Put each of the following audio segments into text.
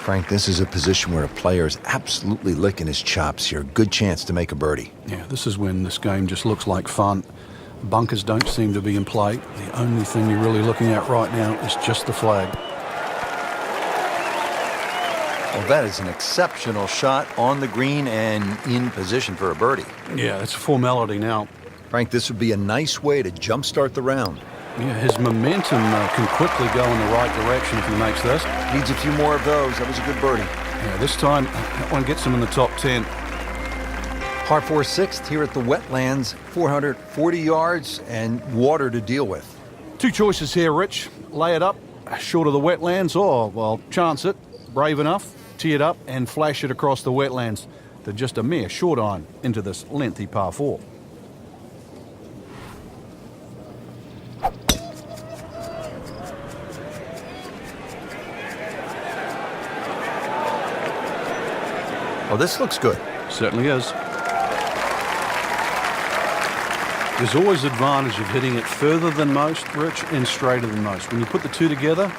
Frank, this is a position where a player is absolutely licking his chops here. Good chance to make a birdie. Yeah, this is when this game just looks like fun. Bunkers don't seem to be in play. The only thing you're really looking at right now is just the flag. Well, that is an exceptional shot on the green and in position for a birdie. Yeah, it's a formality now. Frank, this would be a nice way to jumpstart the round. Yeah, his momentum can quickly go in the right direction if he makes this. Needs a few more of those. That was a good birdie. Yeah, this time, that one gets him in the top 10. Par 4 sixth here at the wetlands, 440 yards and water to deal with. Two choices here, Rich. Lay it up short of the wetlands or, well, chance it. Brave enough, tee it up and flash it across the wetlands to just a mere short iron into this lengthy par 4. Oh, this looks good. Certainly is. There's always advantage of hitting it further than most, Rich, and straighter than most. When you put the two together,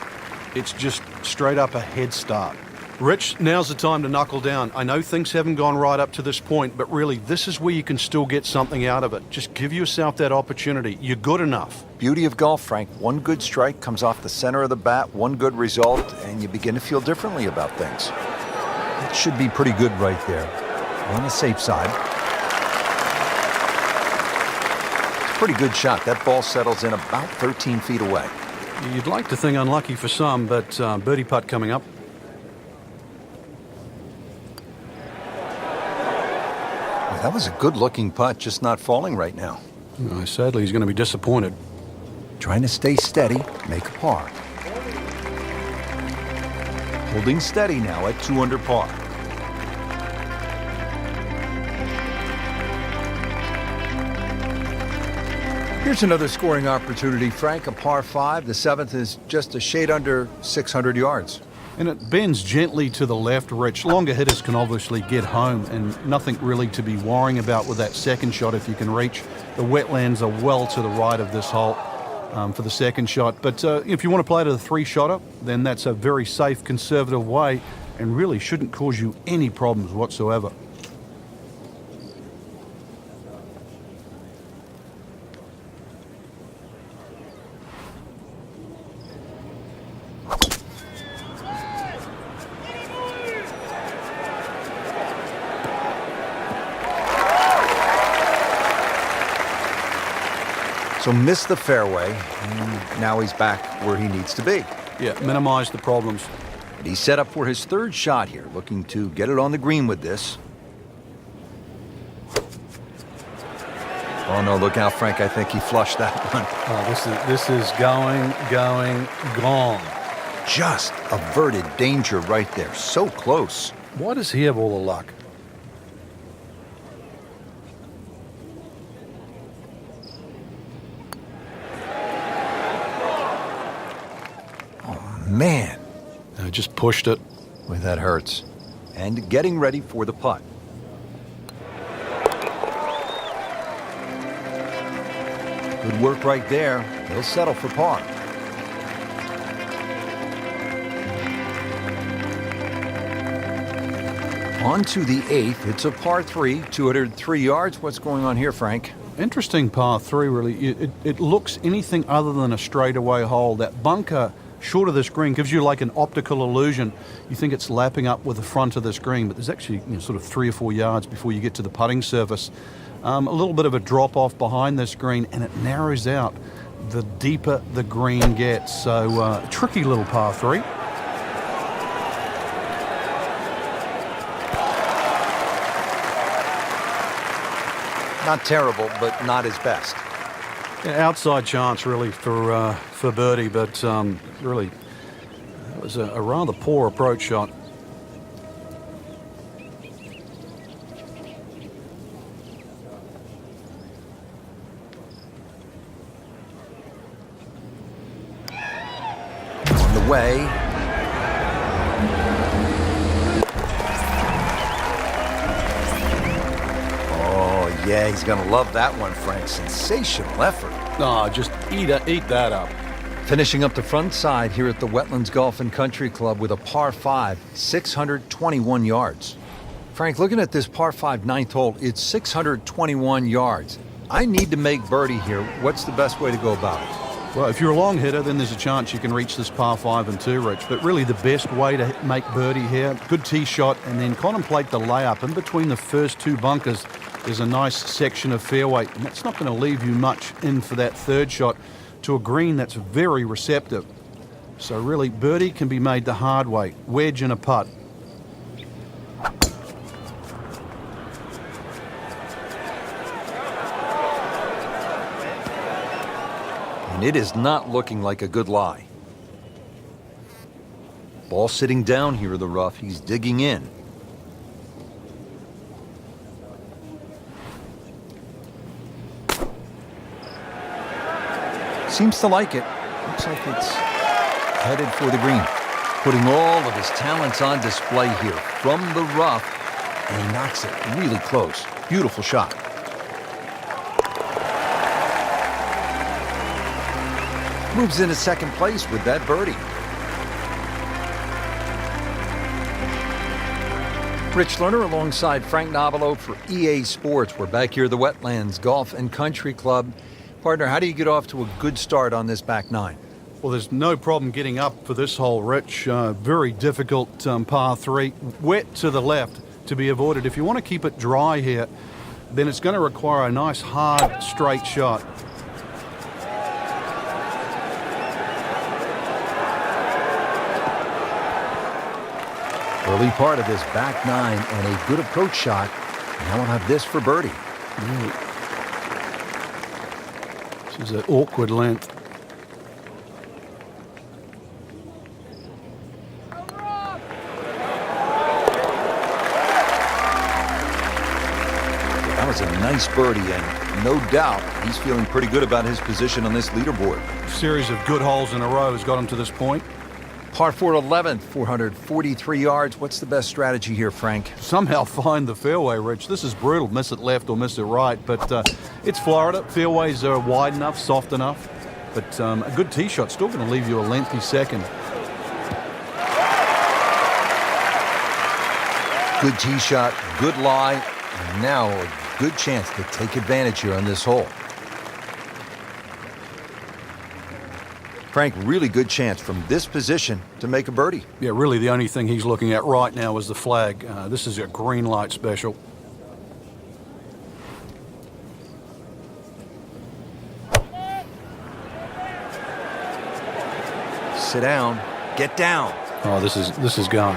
it's just straight up a head start. Rich, now's the time to knuckle down. I know things haven't gone right up to this point, but really, this is where you can still get something out of it. Just give yourself that opportunity. You're good enough. Beauty of golf, Frank. One good strike comes off the center of the bat, one good result, and you begin to feel differently about things. It should be pretty good right there. On the safe side. It's a pretty good shot. That ball settles in about 13 feet away. You'd like to think unlucky for some, but birdie putt coming up. Well, that was a good-looking putt, just not falling right now. Sadly, he's going to be disappointed. Trying to stay steady, make a par. Holding steady now at 2 under par. Here's another scoring opportunity, Frank. A par 5. The 7th is just a shade under 600 yards. And it bends gently to the left, Rich. Longer hitters can obviously get home, and nothing really to be worrying about with that second shot if you can reach. The wetlands are well to the right of this hole for the second shot. But if you want to play to the 3-shotter, then that's a very safe, conservative way and really shouldn't cause you any problems whatsoever. So missed the fairway, and now he's back where he needs to be. Yeah, minimize the problems. And he's set up for his 3rd shot here, looking to get it on the green with this. Oh no, look out, Frank. I think he flushed that one. Oh, this is going, gone. Just averted danger right there. So close. Why does he have all the luck? Man. I just pushed it. Boy, that hurts. And getting ready for the putt. Good work right there. He'll settle for par. On to the 8th. It's a par 3, 203 yards. What's going on here, Frank? Interesting par 3, really. It looks anything other than a straightaway hole. That bunker short of this green gives you like an optical illusion. You think it's lapping up with the front of this green, but there's actually sort of 3 or 4 yards before you get to the putting surface. A little bit of a drop off behind this green, and it narrows out the deeper the green gets. So tricky little par 3. Not terrible, but not his best. Yeah, outside chance really for birdie, but really it was a rather poor approach shot. On the way. Oh, yeah, he's going to love that one, Frank. Sensational effort. Oh, just eat that up. Finishing up the front side here at the Wetlands Golf and Country Club with a par 5, 621 yards. Frank, looking at this par 5 ninth hole, it's 621 yards. I need to make birdie here. What's the best way to go about it? Well, if you're a long hitter, then there's a chance you can reach this par 5 and 2, Rich. But really the best way to make birdie here, good tee shot, and then contemplate the layup. In between the first two bunkers, there's a nice section of fairway, and that's not going to leave you much in for that third shot to a green that's very receptive. So really, birdie can be made the hard way, wedge and a putt. And it is not looking like a good lie. Ball sitting down here in the rough. He's digging in. Seems to like it. Looks like it's headed for the green. Putting all of his talents on display here from the rough, and he knocks it really close. Beautiful shot. Moves into second place with that birdie. Rich Lerner alongside Frank Nobilo for EA Sports. We're back here at the Wetlands Golf and Country Club. Partner, how do you get off to a good start on this back nine? Well, there's no problem getting up for this hole, Rich. Very difficult par 3. Wet to the left to be avoided. If you want to keep it dry here, then it's going to require a nice, hard, straight shot. Early part of this back nine and a good approach shot. Now we'll have this for birdie. This is an awkward length. That was a nice birdie, and no doubt he's feeling pretty good about his position on this leaderboard. A series of good holes in a row has got him to this point. Par 4 11th, 443 yards. What's the best strategy here, Frank? Somehow find the fairway, Rich. This is brutal. Miss it left or miss it right. But it's Florida. Fairways are wide enough, soft enough. But a good tee shot still going to leave you a lengthy second. Good tee shot, good lie, and now a good chance to take advantage here on this hole. Frank, really good chance from this position to make a birdie. Yeah, really the only thing he's looking at right now is the flag. This is a green light special. Sit down, get down. Oh, this is gone.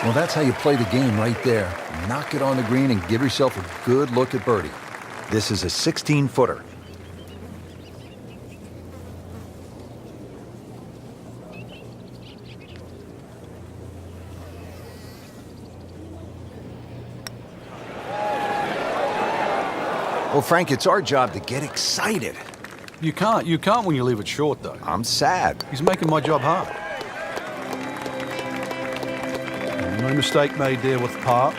Well, that's how you play the game right there. Knock it on the green and give yourself a good look at birdie. This is a 16-footer. Well, Frank, it's our job to get excited. You can't when you leave it short, though. I'm sad. He's making my job hard. No mistake made there with par.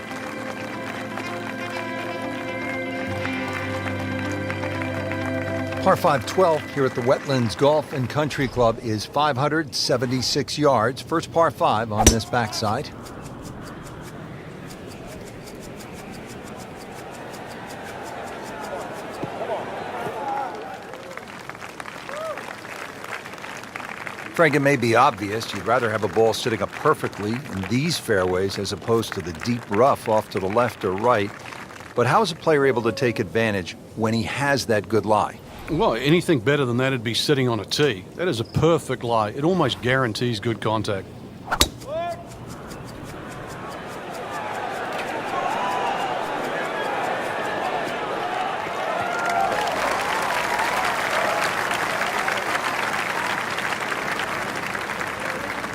Par 5 12 here at the Wetlands Golf and Country Club is 576 yards. First par 5 on this backside. Frank, it may be obvious you'd rather have a ball sitting up perfectly in these fairways as opposed to the deep rough off to the left or right. But how is a player able to take advantage when he has that good lie? Well, anything better than that would be sitting on a tee. That is a perfect lie. It almost guarantees good contact.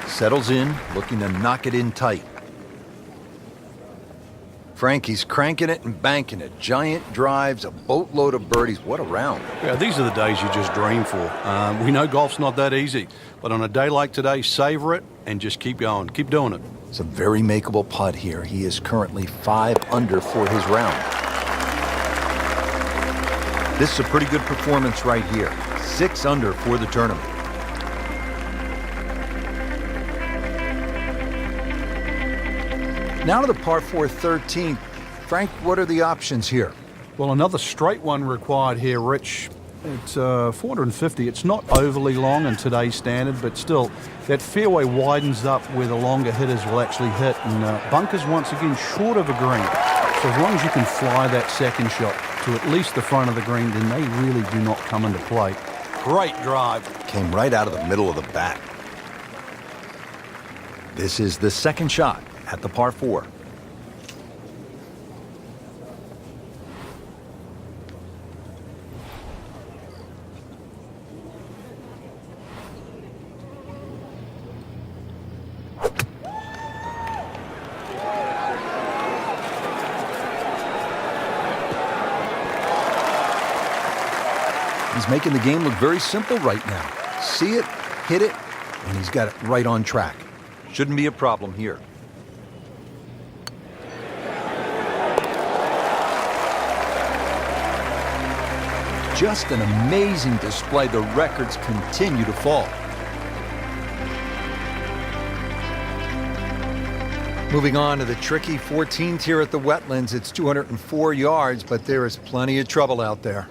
Settles in, looking to knock it in tight. Frank, he's cranking it and banking it. Giant drives, a boatload of birdies. What a round. Yeah, these are the days you just dream for. We know golf's not that easy, but on a day like today, savor it and just keep going. Keep doing it. It's a very makeable putt here. He is currently 5 under for his round. This is a pretty good performance right here. 6 under for the tournament. Now to the par 4 13th. Frank, what are the options here? Well, another straight one required here, Rich. It's 450. It's not overly long in today's standard, but still, that fairway widens up where the longer hitters will actually hit. And bunkers, once again, short of a green. So as long as you can fly that second shot to at least the front of the green, then they really do not come into play. Great drive. Came right out of the middle of the bat. This is the second shot at the par 4. He's making the game look very simple right now. See it, hit it, and he's got it right on track. Shouldn't be a problem here. Just an amazing display. The records continue to fall. Moving on to the tricky 14th here at the Wetlands. It's 204 yards, but there is plenty of trouble out there.